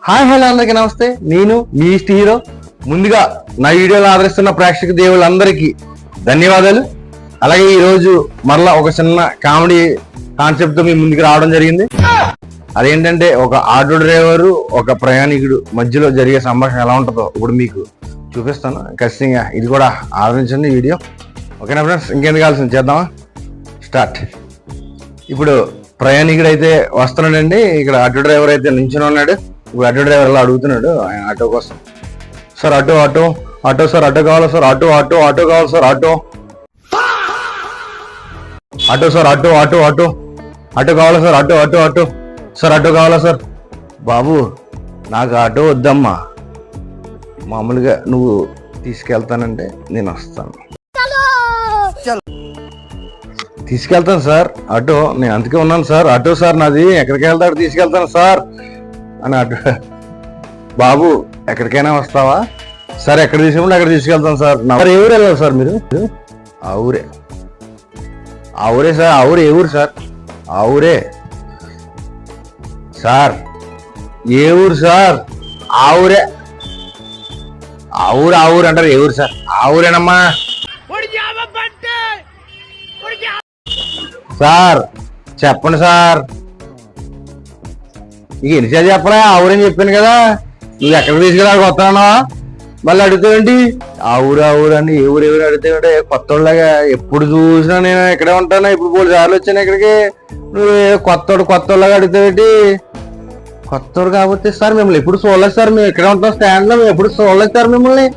Hi hello అందరికీ నమస్తే. నేను మీ ఈస్ట్ హీరో. ముందుగా నా వీడియోలు ఆదరిస్తున్న ప్రేక్షక దేవుళ్ళందరికీ ధన్యవాదాలు. అలాగే ఈరోజు మరలా ఒక చిన్న కామెడీ కాన్సెప్ట్ తో మీ ముందుకు రావడం జరిగింది. అదేంటంటే ఒక ఆటో డ్రైవరు ఒక ప్రయాణికుడు మధ్యలో జరిగే సంభాషణ ఎలా ఉంటుందో ఇప్పుడు మీకు చూపిస్తాను. ఖచ్చితంగా ఇది కూడా ఆదరించండి వీడియో. ఓకేనా ఫ్రెండ్స్, ఇంకెందుకు కావాల్సింది చేద్దామా, స్టార్ట్. ఇప్పుడు ప్రయాణికుడు అయితే వస్తున్నాడండి, ఇక్కడ ఆటో డ్రైవర్ అయితే నించుని ఉన్నాడు. ఇప్పుడు ఆటో డ్రైవర్ అలా అడుగుతున్నాడు ఆయన ఆటో కోసం. Sir auto auto auto sir auto కావాలా సార్, ఆటో ఆటో ఆటో కావాలి sir, auto auto sir auto auto auto auto కావాలా sir, auto auto auto sir auto కావాలా సార్. బాబు నాకు ఆటో వద్దమ్మా, మామూలుగా నువ్వు తీసుకెళ్తానంటే నేను వస్తాను. తీసుకెళ్తాను సార్ ఆటో, నేను అందుకే ఉన్నాను సార్. ఆటో సార్ నాది, ఎక్కడికి వెళ్తాడు తీసుకెళ్తాను సార్ అని ఆటో. బాబు ఎక్కడికైనా వస్తావా సార్, ఎక్కడ తీసుకుంటే అక్కడ తీసుకెళ్తాను సార్. ఏ ఊరు వెళ్ళాలి సార్ మీరు? ఆ ఊరే ఆ ఊరే సార్. ఆ ఊరు ఏ ఊరు సార్? ఆ ఊరే సార్. ఏ ఊరు సార్? ఆ ఊరే. ఆ ఊరు అంటారు, ఏ ఊరు సార్? ఆ ఊరేనమ్మా సార్. చెప్పండి సార్. నీకు ఎన్నిసార్లు చెప్పరా, ఆ ఊరని చెప్పాను కదా. నువ్వు ఎక్కడికి తీసుకెళ్ళాలి వస్తానా, మళ్ళీ అడుగుతావేంటి ఆ ఊరు అని? ఏ ఊరు అడుగుతావంటే కొత్త వాళ్ళగా. ఎప్పుడు చూసినా నేను ఇక్కడే ఉంటాను, ఇప్పుడు 3 సార్లు వచ్చాను ఇక్కడికి. నువ్వు కొత్త వాళ్ళగా అడుగుతావేంటి? కొత్తవాడు కాబట్టి సార్ మిమ్మల్ని ఎప్పుడు చూడలేదు సార్, మేము ఇక్కడే ఉంటాం స్టాండ్ లో, మేము ఎప్పుడు చూడలేదు సార్ మిమ్మల్ని.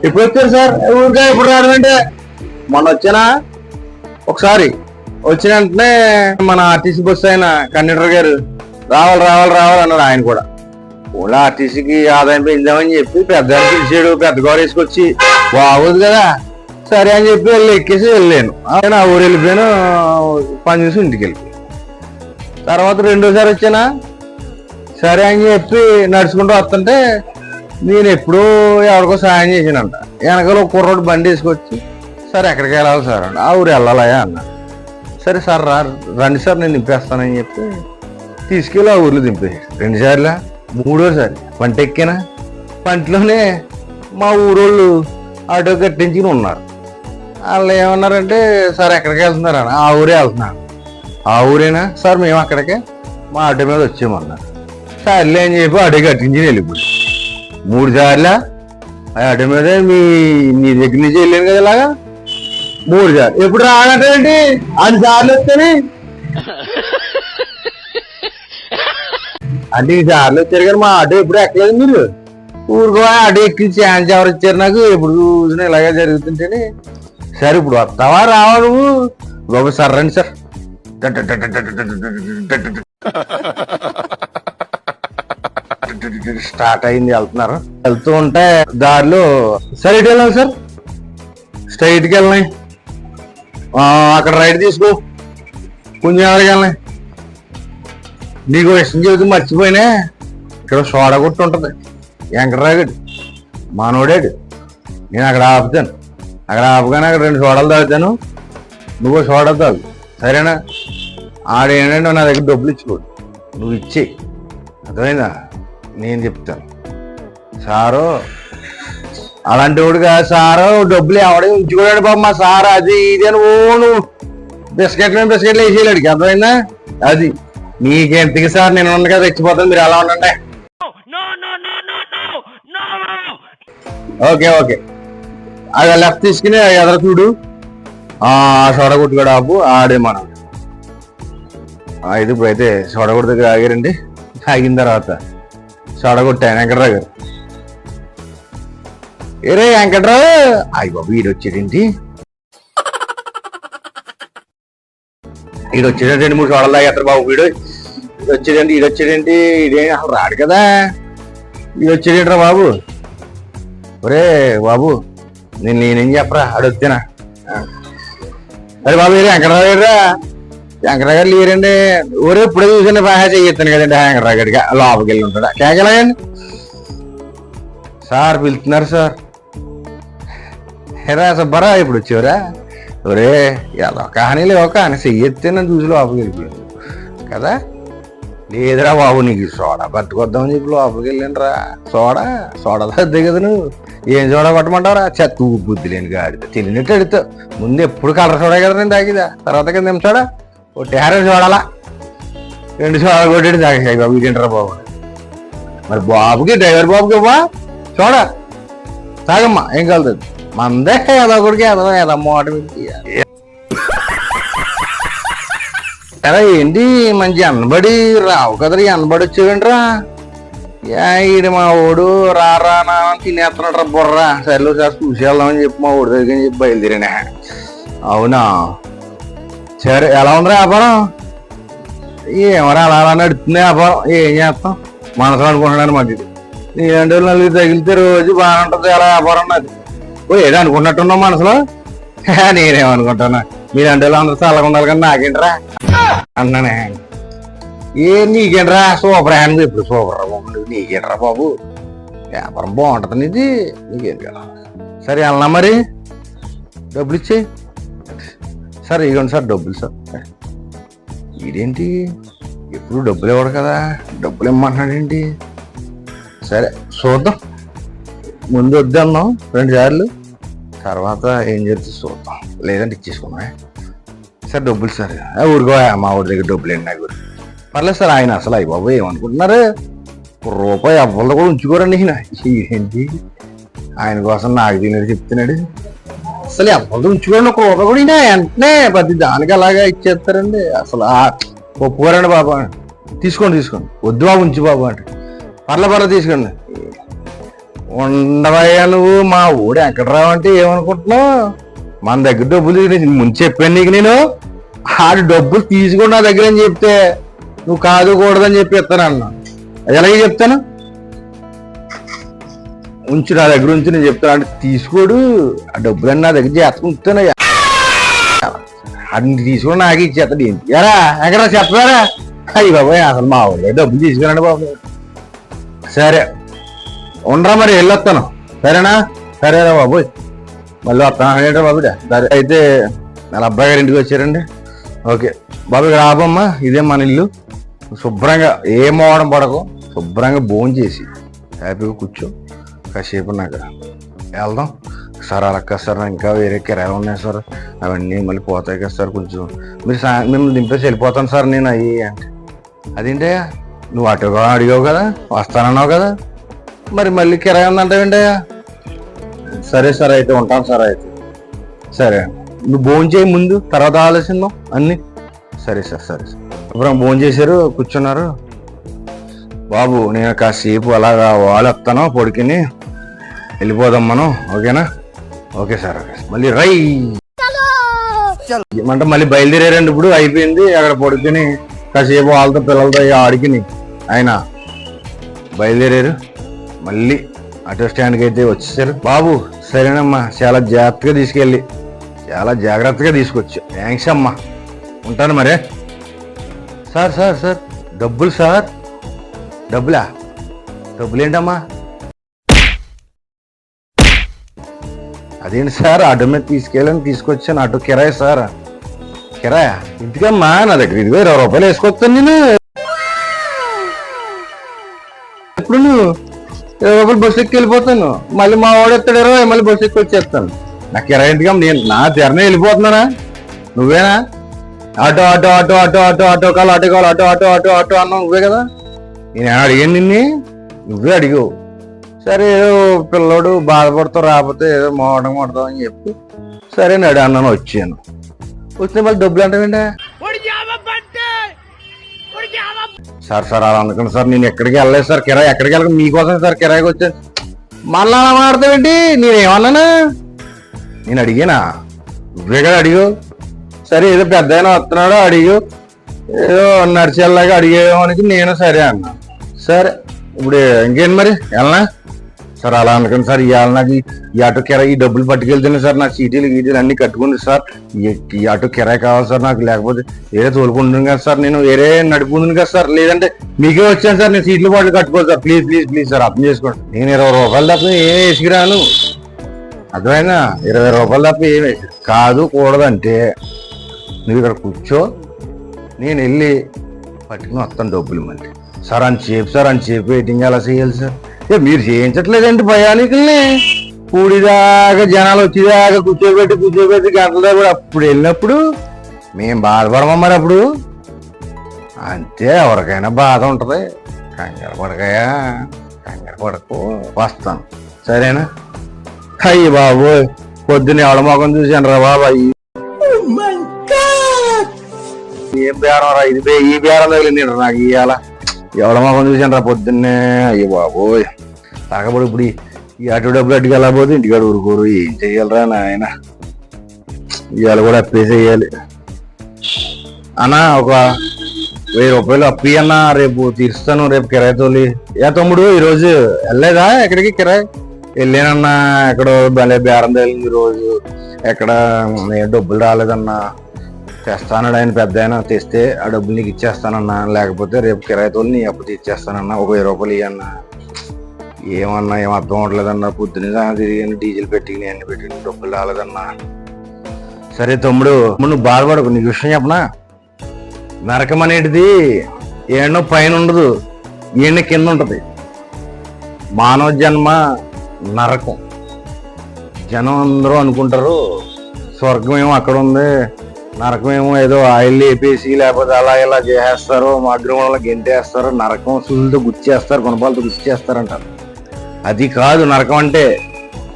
ఎప్పుడు వచ్చారు సార్ ఊరికా? ఎప్పుడు రావడం? మొన్న వచ్చానా ఒకసారి. వచ్చిన వెంటనే మన ఆర్టీసీ బస్సు అయిన కండక్టర్ గారు రావాలి అన్నాడు. ఆయన కూడా ఓన్లీ ఆర్టీసీకి ఆదాయం పెంచామని చెప్పి పెద్ద పిలిచాడు. పెద్ద గోడ వేసుకొచ్చి బాగోదు కదా సరే అని చెప్పి ఎక్కేసి వెళ్ళాను. ఆయన ఆ ఊరు వెళ్ళిపోయాను, పని చూసి ఇంటికి వెళ్ళిపోయాను. తర్వాత రెండోసారి వచ్చానా, సరే అని చెప్పి నడుచుకుంటూ వస్తుంటే నేను ఎప్పుడూ ఎవరికో సాయం చేశానంట. వెనకాల ఒక కుర్రోడు బండి వేసుకొచ్చి సరే ఎక్కడికి వెళ్ళాలి సార్ అన్న. ఆ ఊరు వెళ్ళాలయా అన్న. సరే సార్ రండి సార్ నేను దింపేస్తానని చెప్పి తీసుకెళ్ళి ఆ ఊర్లో దింపేసి 2 సార్లా 3ఓసారి పంట ఎక్కినా. పంటలోనే మా ఊరోళ్ళు ఆటో కట్టించుకుని ఉన్నారు. వాళ్ళు ఏమన్నారంటే సార్ ఎక్కడికి వెళ్తున్నారు అన్న. ఆ ఊరే వెళ్తున్నాను. ఆ ఊరేనా సార్? మేము అక్కడికే మా ఆటో మీద వచ్చామన్నారు. సర్లే అని చెప్పి ఆటో కట్టించుకుని వెళ్ళిపోయి 3 సార్లా ఆ ఆటో మీద మీ దగ్గర నుంచి వెళ్ళాను కదా ఇలాగా 3 సార్లు. ఎప్పుడు రానంటే 5 సార్లు వస్తేనే అంటే 2 సార్లు వచ్చారు కానీ మా ఆటో ఎప్పుడు ఎక్కలేదు. మీరు ఊరుకో ఆటో ఎక్కి ఛాన్స్ ఎవరు ఇచ్చారు నాకు? ఎప్పుడు చూసినా ఇలాగే జరుగుతుంటేనే. సరే ఇప్పుడు వస్తావా రావా నువ్వు? బాబు సార్ రండి సార్. స్టార్ట్ అయింది, వెళ్తున్నారు. వెళ్తూ ఉంటే దారిలో సరే ఇటు వెళ్ళాలి సార్, స్ట్రైట్కి వెళ్ళినాయి. అక్కడ రైట్ తీసుకో, కొంచెం ఎవరికి వెళ్ళినాయి. నీకు విషయం చెబుతూ మర్చిపోయినా, ఇక్కడ సోడా కొట్టు ఉంటుంది, వెంకటరాగడు మానోడాడు. నేను అక్కడ ఆపుతాను. అక్కడ ఆపుగానే అక్కడ 2 సోడాలు తాగుతాను, నువ్వు సోడా తాగు సరేనా? ఆడేంటంటే నా దగ్గర డబ్బులు ఇచ్చుకోడు, నువ్వు ఇచ్చేయి, అర్థమైందా? నేను చెప్తాను. సారు అలాంటి వాడు కాదు సారు, డబ్బులు ఎవడే ఉంచుకోడాడు బాబు మా సార్. అది ఇది అని నువ్వు బిస్కెట్లు వేసేయాడికి, అర్థమైందా? అది నీకెంతకి సార్, నేను ఉన్న కదా తెచ్చిపోతాను, మీరు ఎలా ఉండండి. ఓకే అది లెఫ్ట్ తీసుకుని ఎదర చూడు, సోడగొట్టు కూడా ఆపు. ఆడే మనం ఇది ఇప్పుడైతే సోడగొట్టు దగ్గర ఆగారండి. ఆగిన తర్వాత సోడగొట్టాను వెంకట్రావు గారు. ఏరే వెంకట్రావు, అయ్యి బాబు వీడు వచ్చేదేంటి, ఈడు వచ్చేదంటే 2-3 సోడలు తాగేస్తారు బాబు. వీడు వచ్చేదేంటి ఇదే అసలు రాడు కదా, వీడు వచ్చేదేంట్రా బాబు. ఒరే బాబు నేనేం చెప్పరా, అడుగుతానా? అరే బాబు వెంకట్రావు గారురా, వెంకట్రావు గారు లేరండి. ఒరే ఇప్పుడే చూసాను బాగా చెయ్యొస్తాను కదండి వెంకట్రావు గారికి, లోపలికి వెళ్ళి ఉంటాడా కేకలాగండి. సార్ పిలుతున్నారు సార్. హేరా సుబ్బారా ఇప్పుడు వచ్చేవరా? ఒరే ఎలా కానీ లేవు కానీ చెయ్యొస్తే నన్ను చూసి లోపలికి వెళ్ళిపోయాను కదా. లేదురా బాబు, నీకు సోడా పట్టుకొద్దామని చెప్పి లోపలికి వెళ్ళానురా. సోడా అద్దే కదా నువ్వు. ఏం సోడా పట్టమంటారా? చెత్త బుద్ధి లేని గాడితే తెలియనట్టు అడుగుతావు. ముందు ఎప్పుడు కలర్ సోడా కదా నేను తాగిదా, తర్వాత కింద ఏం సోడా కొట్టేహారా చూడాలా, 2 సోడాలు కొట్టాడు తాగేసాయి బాబు. ఇదేంటరా బాబు? మరి బాబుకి డ్రైవర్ బాబుకి ఇవ్వా సోడా? తాగమ్మా, ఏం కలుగుతుంది? మందే ఏదో ఒకటికి ఏదమ్మా ఆట అలా ఏంటి మంచి అన్నబడి రావు కదరా, అన్నబడి వచ్చేవేంట్రా? ఈడు మా ఓడు రారా నా తినేస్తున్నాడు రా బుర్రా. సర్లో సార్ చూసి వెళ్దామని చెప్పి మా ఓడి దగ్గర చెప్పి బయలుదేరానే. అవునా, సరే ఎలా ఉందిరా వ్యాపారం? ఏమరా అలా నడుస్తుంది వ్యాపారం. ఏం చేస్తాం, మనసులో అనుకుంటున్నాను మాట. నీలాంటి వాళ్ళు నలుగురు తగిలితే రోజు బాగా ఉంటుంది ఎలా వ్యాపారం నాది. ఏదో అనుకున్నట్టున్నావు మనసులో. నేనేమనుకుంటున్నా, మీలాంటి వాళ్ళు అందరూ చల్లగా ఉండాలి కానీ నాకేంట్రా అన్నానే. నీకేంట్రా సూపర్ హ్యాండ్, ఇప్పుడు సూపర్ రా బాబు. నీకేంట్రా బాబు, వ్యాపారం బాగుంటుంది ఇది, నీకేం కదా. సరే వెళ్ళనా మరి, డబ్బులు ఇచ్చేయి. సార్ ఇవ్వండి సార్ డబ్బులు సార్. ఇదేంటి ఎప్పుడు డబ్బులు ఇవ్వడు కదా, డబ్బులు ఇమ్మంటున్నాడేంటి? సరే చూద్దాం, ముందు వద్దన్నాం 2 సార్లు, తర్వాత ఏం చేస్తుంది చూద్దాం. లేదంటే ఇచ్చేసుకున్నా. సార్ డబ్బులు సార్. ఊరుకో, మా ఊరి దగ్గర డబ్బులు ఏంటి నాకు పర్లేదు సార్. ఆయన అసలు అయ్యి బాబు ఏమనుకుంటున్నారు, రూపాయి అవ్వలు కూడా ఉంచుకోరండి. ఏంటి ఆయన కోసం నాకు తినేది చెప్తున్నాడు. అసలు అవ్వలు ఉంచుకోండి, ఒక రూపాయి కూడా ఈయన వెంటనే ప్రతి దానికి అలాగా ఇచ్చేస్తారండి. అసలు ఒప్పుకోరండి బాబా. తీసుకోండి వద్దు బాబు ఉంచు బాబు అంటే పర్లే తీసుకోండి. ఉండవయ్యా నువ్వు, మా ఊడు ఎక్కడ రావంటే ఏమనుకుంటున్నావు? మన దగ్గర డబ్బులు ముందు చెప్పాను నీకు నేను. ఆడు డబ్బులు తీసుకుని నా దగ్గర అని చెప్తే నువ్వు కాదు కూడదని చెప్పి ఇస్తాను అన్న. ఎలాగే చెప్తాను, ఉంచు నా దగ్గర ఉంచి నేను చెప్తాను అంటే తీసుకోడు. ఆ డబ్బులన్నీ నా దగ్గర చేతకు ఉంచుతానయ్యా. అది తీసుకుని నాకే ఇచ్చేస్తాడు. ఏంటి ఎరా ఎక్కడ చెప్పారా? అయ్యి బాబాయ్ అసలు మా ఊళ్ళో డబ్బులు తీసుకురండి బాబు. సరే ఉండరా మరి, వెళ్ళొస్తాను. సరేనా? సరేరా బాబోయ్, మళ్ళీ వస్తాను ఏంటో బాబు. సరే అయితే వాళ్ళ అబ్బాయి గారి ఇంటికి వచ్చారండి. ఓకే బాబు, ఇక్కడ ఆపమ్మా, ఇదే మన ఇల్లు. శుభ్రంగా ఏం మోవడం పడకు, శుభ్రంగా భోజనం చేసి హ్యాపీగా కూర్చో. కాసేపు నాకు వెళ్దాం సార్. అలా కదా సార్, ఇంకా వేరే కిరాయిలు ఉన్నాయి సార్, అవన్నీ మళ్ళీ పోతాయి కదా సార్. కొంచెం మీరు మిమ్మల్ని దింపేసి వెళ్ళిపోతాను సార్ నేను. అయ్యి అంటే అదేంటే నువ్వు అటుగా అడిగావు కదా, వస్తానన్నావు కదా, మరి మళ్ళీ కిరాయి ఉందంటావేంటయ్యా? సరే సార్ అయితే ఉంటాను సార్. అయితే సరే నువ్వు భోజనం చేయి ముందు, తర్వాత ఆలోచిద్దాం అన్నీ. సరే సార్. ఇప్పుడు భోజనం చేశారు, కూర్చున్నారు. బాబు నేను కాసేపు అలాగా వాళ్ళు వస్తాను, పొడికిని వెళ్ళిపోదాం మనం. ఓకేనా? Okay sir. మళ్ళీ రై అంటే మళ్ళీ బయలుదేరారండి. ఇప్పుడు అయిపోయింది. అక్కడ పొడికిని కాసేపు వాళ్ళతో పిల్లలతో ఆడికిని ఆయన బయలుదేరారు. మళ్ళీ ఆటో స్టాండ్కి అయితే వచ్చేసారు. బాబు సరేనమ్మా, చాలా జాగ్రత్తగా తీసుకొచ్చా. థ్యాంక్స్ అమ్మా, ఉంటాను మరే. సార్ డబ్బులు సార్. డబ్బులు ఏంటమ్మా? అదేంటి సార్, ఆటో మీద తీసుకొచ్చాను. ఆటో కిరాయి సార్. కిరాయా? ఇంటికమ్మా నా దగ్గర ఇదిగో 20 రూపాయలు వేసుకొస్తాను నేను. ఇప్పుడు 20 రూపాయలు బస్సు ఎక్కి వెళ్ళిపోతాను. మళ్ళీ మా వాడు ఎత్తాడు 20, మళ్ళీ బస్సు ఎక్కి వచ్చేస్తాను. నాకు కిరాయి ఇంటికమ్మ, నేను నా తెరనే వెళ్ళిపోతున్నానా? నువ్వేనా? ఆటో అన్నావు నువ్వే కదా. నేను అడిగాను నువ్వే అడిగావు. సరే ఏదో పిల్లోడు బాధపడుతావు, రాకపోతే ఏదో మోడతావు అని చెప్పి సరే నడి అన్నాను. వచ్చాను. వచ్చిన మళ్ళీ డబ్బులు అంటావేంటా? సార్ అలా అనుకోండి సార్, నేను ఎక్కడికి వెళ్ళలేదు సార్. కిరాయి ఎక్కడికి వెళ్ళక మీకోసం సార్ కిరాయికి వచ్చాను. మళ్ళా అలా మాడతావేంటి? నేనేమన్నానా? నేను అడిగానా? నువ్వే కదా అడిగావు. సరే ఏదో పెద్ద అయినా వస్తున్నాడో అడిగావు, ఏదో నడిచేలాగా అడిగేవానికి నేను సరే అన్నా. సరే ఇప్పుడు ఇంకేంటి మరి, వెళ్ళనా? సార్ అలా అనుకోండి సార్, ఇవాళ నాకు ఈ ఆటో కిరాయి ఈ డబ్బులు పట్టుకెళ్తున్నాయి సార్. నాకు సీటీలు అన్ని కట్టుకుంది సార్. ఈ ఆటో కిరాయి కావాలి సార్ నాకు, లేకపోతే వేరే తోలుకుంటుంది కదా సార్. నేను వేరే నడుపుకుంటుంది కదా సార్, లేదంటే మీకే వచ్చాను సార్. నేను సీట్లు పాటు కట్టుకోవాలి సార్. ప్లీజ్ సార్ అర్థం చేసుకోండి. నేను 20 రూపాయలు తప్ప ఏం వేసుకురాను, అర్థమైనా? 20 రూపాయలు తప్ప ఏం వేసి కాదు కూడదంటే నువ్వు ఇక్కడ కూర్చో, నేను వెళ్ళి పట్టుకుని వస్తాను డబ్బులు మళ్ళీ. సార్ అని చెప్పి వెయిటింగ్ ఎలా చేయాలి సార్? మీరు చేయించట్లేదండి ప్రయాణికుల్ని. పూడిదాకా జనాలు వచ్చేదాకా కూర్చోబెట్టి గంటల దాకా అప్పుడు వెళ్ళినప్పుడు మేము బాధపడమా మరి అప్పుడు? అంతే, ఎవరికైనా బాధ ఉంటుంది. కంగారు పడకు, వస్తాను సరేనా? అయ్యి బాబు, పొద్దున్న ఎవడ మొఖం చూశాను రా బాబా. ఏం బేరం రా ఇది? ఈ బేరం తగిలింది నాకు ఇవాళ. ఎవడ మొఖం చూశాను రా పొద్దున్నే. అయ్యి బాబోయ్, తాగబడి ఇప్పుడు ఈ అటు డబ్బులు అట్టుకు వెళ్ళకపోతే ఇంటికాడ ఊరుకోరు. ఏం చెయ్యాలరా నాయన, ఇవాళ కూడా అప్పేసేయాలి. అన్నా ఒక 1000 రూపాయలు అప్పి అన్నా, రేపు తీరుస్తాను. రేపు కిరాయి తోలి. ఏ తమ్ముడు ఈరోజు వెళ్ళలేదా ఎక్కడికి? కిరాయి వెళ్ళానన్నా. ఎక్కడో భలే బేరం తగిలింది రోజు. ఎక్కడ డబ్బులు రాలేదన్నా. తెస్తానడు ఆయన, పెద్ద ఆయన. తెస్తే ఆ డబ్బులు నీకు ఇచ్చేస్తానన్నా, లేకపోతే రేపు కిరాయి తోలి నీ అప్పు తీర్చేస్తానన్నా. ఒక 1000 రూపాయలు ఇవ్వన్నా. ఏమన్నా ఏం అర్థం అవ్వట్లేదన్నా. పొద్దున్న తిరిగి డీజిల్ పెట్టి అన్ని పెట్టి డబ్బులు రాలేదన్నా. సరే తమ్ముడు, నువ్వు బాధపడకు. నీకు విషయం చెప్పనా? నరకం అనేటిది ఏడనో పైన ఉండదు, ఏడన కింద ఉంటది. మానవ జన్మ నరకం. జనం అందరూ అనుకుంటారు స్వర్గం ఏమో అక్కడ ఉంది, నరకం ఏమో ఏదో ఆయిల్ వేపేసి లేకపోతే అలా ఇలా చేసేస్తారు, అగ్రమంలో గెంటేస్తారు, నరకం సులుతో గుచ్చేస్తారు, కొనపాలతో గుచ్చేస్తారు అంటారు. అది కాదు నరకం అంటే.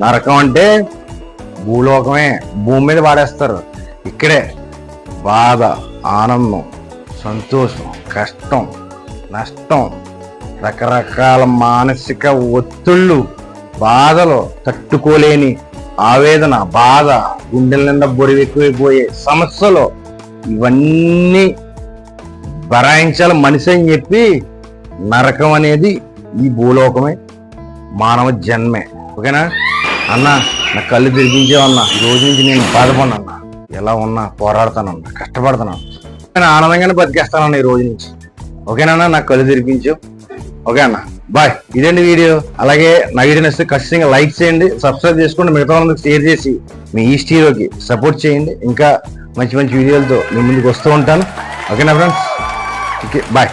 నరకం అంటే భూలోకమే, భూమి మీద వాడేస్తారు. ఇక్కడే బాధ, ఆనందం, సంతోషం, కష్టం, నష్టం, రకరకాల మానసిక ఒత్తిళ్ళు, బాధలు, తట్టుకోలేని ఆవేదన, బాధ, గుండెల నిండా బొరివి ఎక్కువైపోయే సమస్యలు, ఇవన్నీ భరాయించాలి మనిషి అని చెప్పి నరకం అనేది ఈ భూలోకమే, మానవ జన్మే. ఓకేనా అన్నా? నా కళ్ళు తెరిపించేవన్నా. ఈ రోజు నుంచి నేను బాధపడినన్నా, ఎలా ఉన్నా పోరాడతానన్నా, కష్టపడతాను, నేను ఆనందంగానే బతికేస్తానన్నా ఈ రోజు నుంచి. ఓకేనా? నాకు కళ్ళు తెరిపించు. ఓకే అన్న, బాయ్. ఇదేంటి వీడియో. అలాగే నా వీడియో నచ్చితే ఖచ్చితంగా లైక్ చేయండి, సబ్స్క్రైబ్ చేసుకోండి, మిగతా వాళ్ళకి షేర్ చేసి మీ ఈస్ట్ హీరోకి సపోర్ట్ చేయండి. ఇంకా మంచి మంచి వీడియోలతో మీ ముందుకు వస్తూ ఉంటాను. ఓకేనా ఫ్రెండ్స్? Okay, bye.